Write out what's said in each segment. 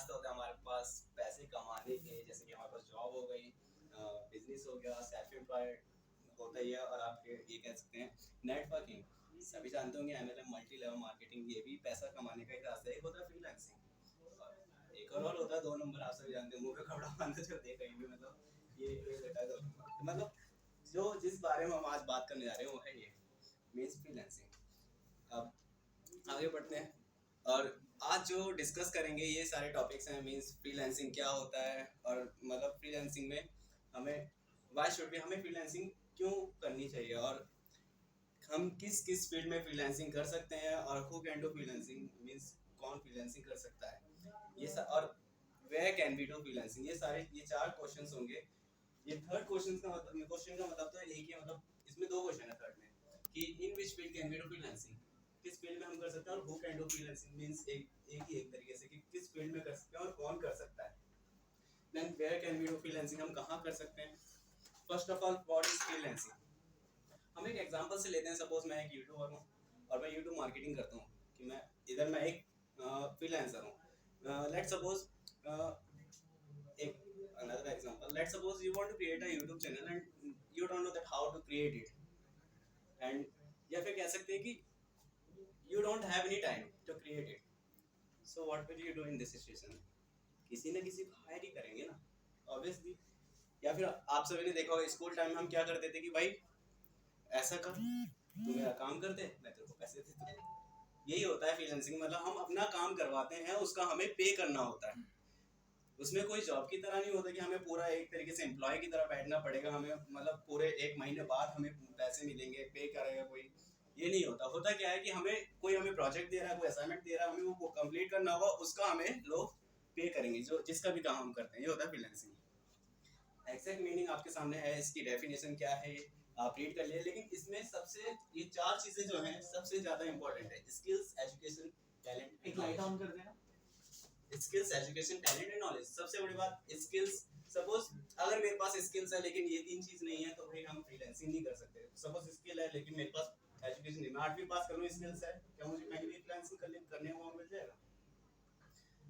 रास्ते होते हैं हमारे पास पैसे कमाने के, जैसे कि हमारे पास जॉब हो गई, बिजनेस हो गया, सेल्फ एम्प्लॉयड होता ही है, और आप ये कह सकते हैं नेटवर्किंग। सभी जानते होंगे एमएलएम, मल्टी लेवल मार्केटिंग, ये भी पैसा कमाने का एक रास्ता है। एक होता है फ्रीलांसिंग, एक और होता है 2 नंबर, आप सभी जानते हैं, मुंह पे कपड़ा बांधे चलते कहीं भी, मतलब ये होता है 2 नंबर। मतलब जो जिस बारे में हम आज बात करने जा रहे हैं वो है ये मीन्स फ्रीलांसिंग। अब आगे बढ़ते हैं, और आज जो डिस्कस करेंगे ये सारे टॉपिक्स हैं, मीन्स फ्रीलांसिंग क्या होता है, और मतलब फ्रीलांसिंग में हमें वाई शुड बी, हमें फ्रीलांसिंग क्यों करनी चाहिए, और हम किस किस फील्ड में फ्रीलांसिंग कर सकते हैं, और who can do freelancing means कौन फ्रीलांसिंग कर सकता है, और where can we do freelancing, ये 4 क्वेश्चंस होंगे। ये थर्ड क्वेश्चन का मतलब तो एक ही है, मतलब इसमें 2 क्वेश्चन है थर्ड में, कि in which field can we do freelancing, किस फील्ड में हम कर सकते हैं, और who can do freelancing means एक तरीके से कि किस फील्ड में कर सकते हैं और कौन कर सकता है। Then where can we do freelancing, हम कहाँ कर सकते हैं। First of all what is freelancing, हम एक एग्जांपल से लेते हैं। सपोज मैं एक यूट्यूबर हूँ और मैं यूट्यूब मार्केटिंग करता हूँ, कि मैं एक फ्रीलांसर हूँ। लेट्स सपोज एक another example, let's suppose you want to create a YouTube channel and you don't know that how to create it, and या फिर कह सकते हैं कि you don't have any time to create it, so what will you do in this situation, किसी ना किसी को हायर ही करेंगे ना, ऑब्वियसली। या फिर आप सभी ने देखा होगा स्कूल टाइम में हम क्या करते थे कि भाई ऐसा कर, तू मेरा काम कर दे, मैं तेरे को पैसे देता हूँ। यही होता है फ्रीलांसिंग, मतलब हम अपना काम करवाते हैं, उसका हमें पे करना होता है। उसमें कोई जॉब की तरह नहीं होता कि हमें पूरा एक तरीके से एम्प्लॉय की तरह बैठना पड़ेगा, हमें मतलब पूरे 1 महीने बाद हमें पैसे मिलेंगे, पे करेगा कोई, ये नहीं होता। होता क्या है कि हमें प्रोजेक्ट दे रहा है, कोई असाइनमेंट दे रहा है, हमें वो कंप्लीट करना होगा, उसका हमें लोग पे करेंगे, जो जिसका भी काम हम करते हैं, ये होता है फ्रीलांसिंग। एग्जैक्ट मीनिंग आपके सामने है, इसकी डेफिनेशन क्या है आप रीड कर लिए, लेकिन इसमें सबसे ये 4 चीजें जो हैं सबसे ज्यादा इंपॉर्टेंट है, स्किल्स, एजुकेशन, टैलेंट, एक लाइट ऑन कर देना। Skills, education, talent and knowledge. सबसे बड़ी बात स्किल्स। सपोज अगर मेरे पास स्किल्स है लेकिन ये 3 चीज नहीं है तो भाई हम फ्रीलांसिंग नहीं कर सकते। सपोज स्किल है लेकिन मेरे पास एजुकेशन नहीं, मैं 8वीं पास कर लूं, स्किल्स है, क्या मुझे कहीं भी फ्रीलांसिंग करने को मिल जाएगा?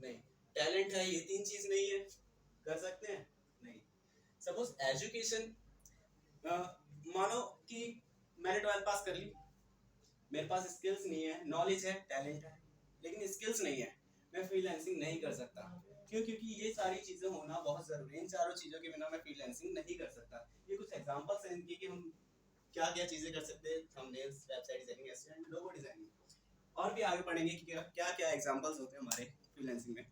नहीं। टैलेंट है, ये 3 चीज नहीं है, कर सकते हैं? नहीं। सपोज एजुकेशन, मानो कि मैंने 12th पास कर ली, मेरे पास स्किल्स नहीं है, नॉलेज है, टैलेंट है, लेकिन स्किल्स नहीं है, मैं फ्रीलांसिंग नहीं कर सकता। क्यों? क्योंकि ये सारी चीजें होना बहुत जरूरी है, इन चारों चीजों के बिना मैं फ्रीलांसिंग नहीं कर सकता। ये कुछ एग्जांपल्स हैं इनके कि हम क्या क्या चीजें कर सकते हैं, thumbnails, website designing, SEO, logo designing. और भी आगे पढ़ेंगे कि क्या क्या एग्जांपल्स होते हैं हमारे फ्रीलांसिंग में।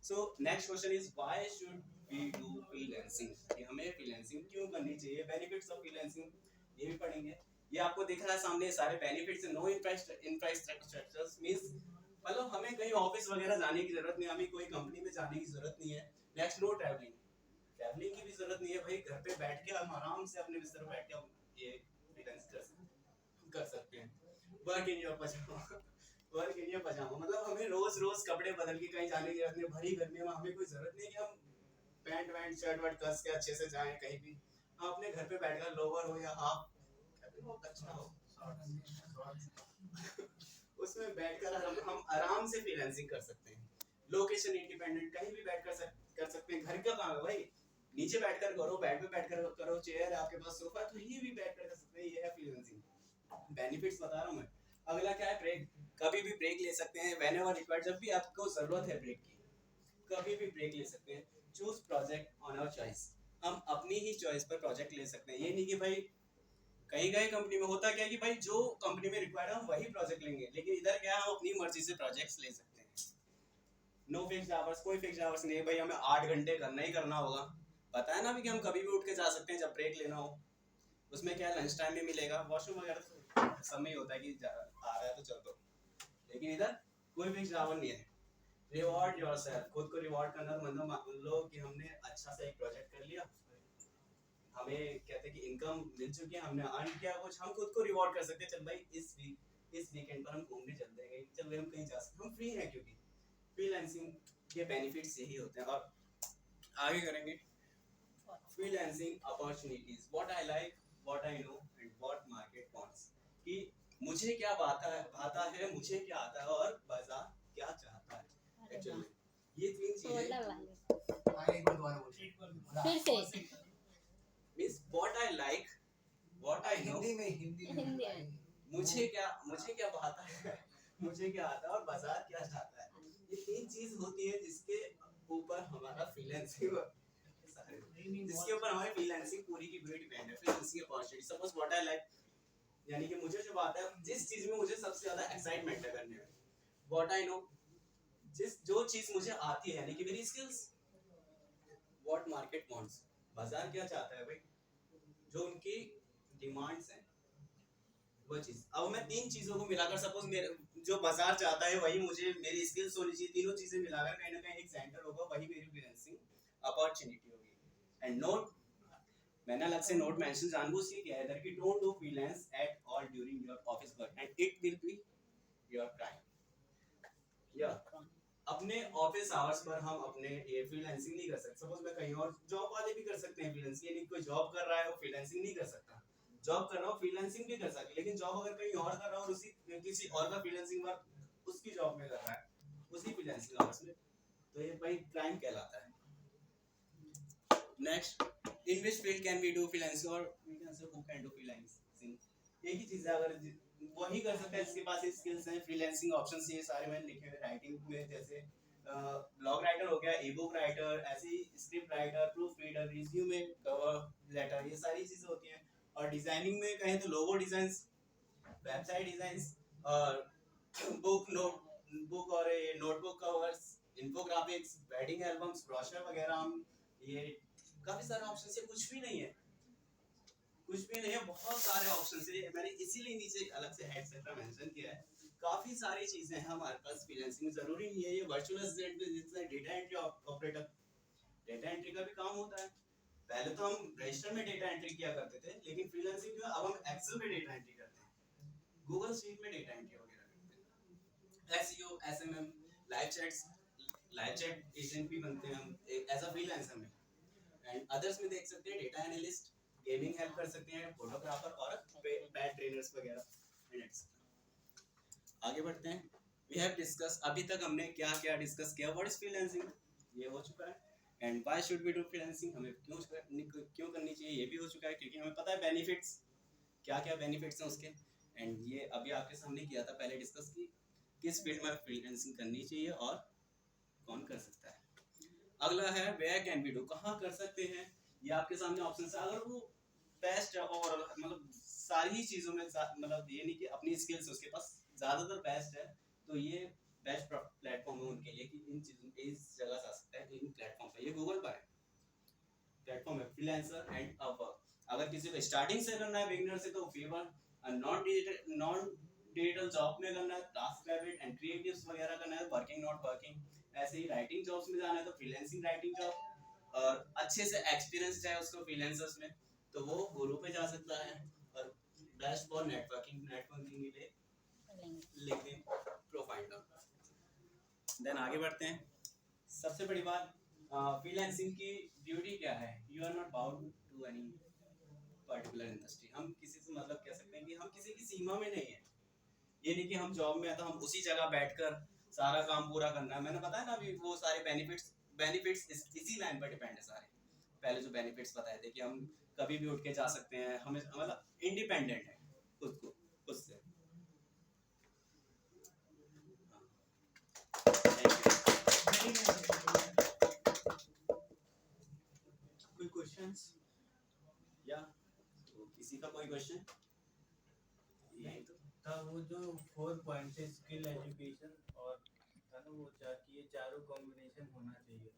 So next question is why should we do freelancing, कि हमें फ्रीलांसिंग क्यों करनी चाहिए, बेनिफिट्स ऑफ फ्रीलांसिंग ये भी पढ़ेंगे। ये आपको दिख रहा है सामने सारे बेनिफिट्स। नो इंफ्रास्ट्रक्चर्स मींस मतलब हमें कहीं ऑफिस वगैरह जाने की जरूरत नहीं, हमें कोई कंपनी में जाने की जरूरत नहीं है। नेक्स्ट, नो ट्रैवलिंग, ट्रैवलिंग की भी जरूरत नहीं है भाई, घर पे बैठ के हम आराम से अपने बिस्तर पे बैठ के हम ये फ्रीलांस कर सकते हैं। Work in your pyjama, work in your pyjama, मतलब हमें रोज रोज कपड़े बदल के कहीं जाने की जरूरत नहीं, भरी गर्मी में हमें कोई जरूरत नहीं कि हम पैंट वैंट शर्ट वर्ट कस के अच्छे से जाएं कहीं भी। हम अपने घर पे बैठकर लोअर हो या हाफ अच्छा हो उसमें बैठकर हम आराम से फ्रीलांसिंग कर सकते हैं। लोकेशन इंडिपेंडेंट, कहीं भी बैठ कर सकते हैं। घर का काम है भाई, नीचे बैठकर करो, बेड पे बैठकर करो, चेयर है आपके पास, सोफा है, तो ये भी बैठकर कर सकते हैं। ये है फ्रीलांसिंग। बेनिफिट्स बता रहा हूं मैं। अगला क्या है, ब्रेक। कभी भी ब्रेक ले सकते हैं, व्हेनेवर रिक्वायर्ड, जब भी आपको जरूरत है ब्रेक की, कभी भी ब्रेक ले सकते हैं। Choose project on our choice, हम अपनी ही चॉइस पर प्रोजेक्ट ले सकते हैं। ये नहीं कि भाई कहीं कहीं कंपनी में होता क्या है कि भाई जो कंपनी में रिक्वायर्ड है हम वही प्रोजेक्ट लेंगे, लेकिन इधर क्या है हम अपनी मर्जी से प्रोजेक्ट्स ले सकते हैं। नो फिक्स्ड आवर्स, कोई फिक्स्ड आवर्स नहीं है भाई, हमें 8 घंटे करना ही करना होगा। पता है ना भी कि हम कभी भी उठ के जा सकते हैं जब ब्रेक लेना हो। उसमें क्या लंच टाइम में मिलेगा, वॉशरूम वगैरह सब में ही होता है कि आ रहा है तो चल दो, लेकिन इधर कोई फिक्स्ड आवर नहीं है। रिवॉर्ड योरसेल्फ, खुद को रिवॉर्ड करना, तो मतलब मान लो कि हमने अच्छा सा एक प्रोजेक्ट कर लिया, हमें कहते हैं कि इनकम मिल चुकी है, हमने अर्न किया कुछ, हम खुद को रिवॉर्ड कर सकते हैं। चल भाई इस वीकेंड पर हम घूमने चलते हैं, चल भाई हम कहीं जा सकते हैं, हम फ्री हैं। क्योंकि फ्रीलांसिंग के बेनिफिट्स यही होते हैं। और आगे करेंगे freelancing opportunities, what I like, what I know and what market wants, कि मुझे क्या भाता है, मुझे क्या आता है और बाजार क्या चाहता है एक्चुअली। ये तीन चीजें एक बार दोबारा बोलिए फिर से means what I like, what I know, Hindi में मुझे क्या आता है मुझे क्या आता है और बाजार क्या चाहता है। ये तीन चीज होती है जिसके ऊपर हमारा फ्रीलांसिंग, जिसके ऊपर हमारी फ्रीलांसिंग पूरी की पूरी डिपेंड है। Freelancing opportunity, suppose what I like, यानी कि मुझे जो बात है, जिस चीज में मुझे सबसे ज्यादा एक्साइटमेंट है करने में। व्हाट आई नो, जो चीज मुझे आती है, यानी कि मेरी स्किल्स। व्हाट मार्केट वांट्स, बाजार क्या चाहता है भाई, जो उनकी डिमांड्स हैं वो चीज। अब मैं तीन चीजों को मिलाकर, सपोज मेरे जो बाजार चाहता है वही मुझे मेरी स्किल्स होनी चाहिए, तीनों चीजें मिलाकर कहीं ना कहीं एक सेंटर होगा, वही मेरी फ्रीलांसिंग अपॉर्चुनिटी होगी। एंड नोट, मैंने अलग से नोट मेंशन जानबूझ के किया है इधर कि don't do freelance at all during your office work and it will be your crime. या अपने ऑफिस आवर्स पर हम अपने ये फ्रीलांसिंग नहीं कर सकते। सपोज मैं कहीं और, जॉब वाले भी कर सकते हैं फ्रीलांसिंग, यानी कोई जॉब कर रहा है वो फ्रीलांसिंग नहीं कर सकता, जॉब कर रहा हो फ्रीलांसिंग भी कर सकता, लेकिन जॉब अगर कहीं और कर रहा हो और उसी किसी और का फ्रीलांसिंग वर्क उसकी जॉब में कर रहा है, उसी फ्रीलांसिंग आवर्स में, तो ये भाई क्राइम कहलाता है। Next, in which field can we do freelancing, और we can say who can do freelancing. एक ही चीज है, अगर वही कर सकता है जिसके पास स्किल्स हैं। फ्रीलांसिंग ऑप्शंस ये सारे मैंने लिखे हुए राइटिंग में, जैसे ब्लॉग राइटर हो गया, ई बुक राइटर, ऐसे ही script writer, proofreader, resume, cover letter, ये सारी चीजें होती हैं। और डिजाइनिंग में कहें तो लोगो डिजाइन, वेबसाइट डिजाइन, और बुक नोट बुक और notebook covers, infographics, wedding albums, brochure वगैरह। हम ये काफी सारे ऑप्शन है, कुछ भी नहीं है, कुछ भी नहीं है, बहुत सारे ऑप्शन है। मैंने इसीलिए नीचे अलग से हेड सेक्टर मेंशन किया है। काफी सारी चीजें हैं हमारे पास फ्रीलांसिंग में, जरूरी नहीं है ये वर्चुअल असिस्टेंट में जिससे data entry operator, data entry का भी काम होता है। पहले तो हम रजिस्टर में डेटा एंट्री किया करते थे, लेकिन फ्रीलांसिंग में अब हम एक्सेल में डेटा एंट्री करते हैं, गूगल शीट में डेटा एंट्री वगैरह करते हैं। SEO, SMM, live chats, live chat agent भी बनते हैं हम एज अ फ्रीलांसर में। एंड अदर्स में देख सकते हैं डेटा एनालिस्ट, गेमिंग हेल्प कर सकते हैं, फोटोग्राफर और पैट ट्रेनर्स वगैरह एंड एक्सेट्रा। आगे बढ़ते हैं। वी हैव डिस्कस, अभी तक हमने क्या क्या डिस्कस किया। व्हाट इज फ्रीलांसिंग, ये हो चुका है। And why should we do freelancing, हमें क्यों करनी चाहिए, ये भी हो चुका है, क्योंकि हमें पता है बेनिफिट्स, क्या क्या बेनिफिट्स हैं उसके। एंड ये अभी आपके सामने किया था पहले डिस्कस की, किस फील्ड में फ्रीलांसिंग करनी चाहिए और कौन कर सकता है। अगला है वेयर कैन वी डू, कहाँ कर सकते हैं। ये आपके सामने ऑप्शन है। अगर वो बेस्ट है और मतलब सारी ही चीजों में, मतलब ये नहीं कि अपनी स्किल्स उसके पास ज्यादातर बेस्ट है, तो ये बेस्ट प्लेटफॉर्म है उनके लिए कि इन चीजों इस जगह से आ सकता है, इन प्लेटफॉर्म पे। ये गूगल पर है, प्लेटफॉर्म है फ्रीलांसर एंड अपवर्क। अगर किसी को स्टार्टिंग से करना है बिगिनर से, तो फीवर नॉन डिजिटल जॉब में करना है, टास्क रेबिट एंड क्रिएटिव्स वगैरह करना है, वर्किंग नॉट वर्किंग। ऐसे ही राइटिंग जॉब्स में जाना है तो फ्रीलांसिंग राइटिंग जॉब, और अच्छे से एक्सपीरियंस है उसको फ्रीलांसर्स में, तो वो गुरु पे जा सकता है। और बेस्ट फॉर नेटवर्किंग, नेटवर्किंग के लिए लिंक्डइन प्रोफाइल का। देन आगे बढ़ते हैं। सबसे बड़ी बात, फ्रीलांसिंग की ब्यूटी क्या है, you are not bound to any particular industry. हम किसी से मतलब कह सकते हैं कि हम किसी की सीमा में नहीं है। ये नहीं कि हम जॉब में है तो हम उसी जगह बैठकर सारा काम पूरा करना है। मैंने बताया ना अभी, वो सारे बेनिफिट्स इसी लाइन पर डिपेंड है सारे। पहले जो बेनिफिट्स बताए थे कि हम कभी भी उठ के जा सकते हैं, हमें मतलब इंडिपेंडेंट है खुद को, खुद से। कोई क्वेश्चंस या तो किसी का कोई क्वेश्चन? नहीं तो था वो जो 4 पॉइंट थे, स्किल, एजुकेशन और था ना वो कि ये चारों कॉम्बिनेशन होना चाहिए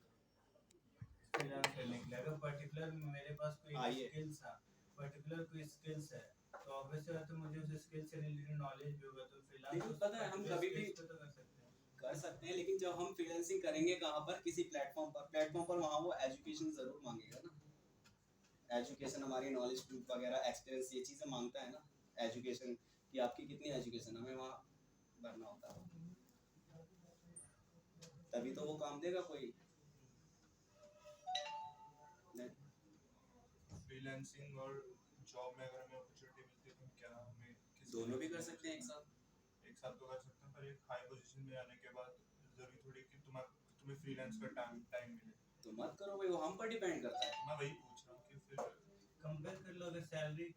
फ्रीलांस करने के लिए। अगर पर्टिकुलर मेरे पास कोई स्किल्स है, पर्टिकुलर कोई स्किल्स है, तो ऑब्वियसली बात है मुझे उस स्किल से रिलेटेड नॉलेज भी होगा, तो फ्रीलांस पता है हम कभी भी तो कर सकते हैं। कर सकते हैं, लेकिन जब हम फ्रीलांसिंग करेंगे कहाँ पर, किसी प्लेटफॉर्म पर वहाँ वो एजुकेशन जरूर मांगेगा ना। एजुकेशन, हमारी नॉलेज प्रूफ वगैरह, एक्सपीरियंस, ये चीजें मांगता है ना एजुकेशन, कि आपकी कितनी एजुकेशन, हमें वहाँ भरना होता है, तभी तो वो काम देगा कोई। फ्रीलांसिंग और जॉब में अगर हमें अपॉर्चुनिटी मिलती है तो हम क्या हमें दोनों भी कर सकते हैं एक साथ। एक साथ तो कर सकते हैं, पर एक हाई पोजीशन में आने के बाद जरूरी थोड़ी कि तुम्हें फ्रीलांस का टाइम मिले? तो मत करो भाई, वो हम पर डिपेंड करता है। मैं वही पूछ रहा हूँ कि फिर कंपेयर कर लो, अगर सैलरी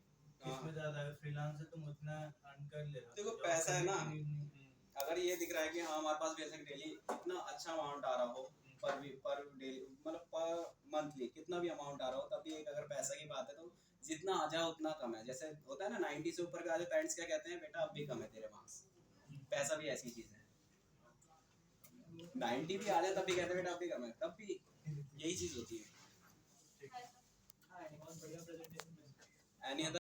हाँ। किसमें ज्यादा है, फ्रीलांस है तुम उतना अर्न कर ले रहे हो, देखो, तो job पैसा है करने ना, की need नहीं। अगर ये दिख रहा है कि हाँ हमारे पास बेसिक डेली इतना अच्छा अमाउंट आ रहा हो, पर डेली मतलब पर मंथली कितना भी अमाउंट आ रहा हो, तब भी एक अगर पैसा की बात है तो जितना आ जाए उतना कम है। जैसे होता है ना 90 से ऊपर के आ जाए पेरेंट्स क्या कहते हैं, बेटा अब भी कम है तेरे मार्क्स। पैसा भी ऐसी चीज है, 90 भी आ जाए तब भी कहते हैं बेटा अब भी कम है, तब भी यही चीज होती है। एनी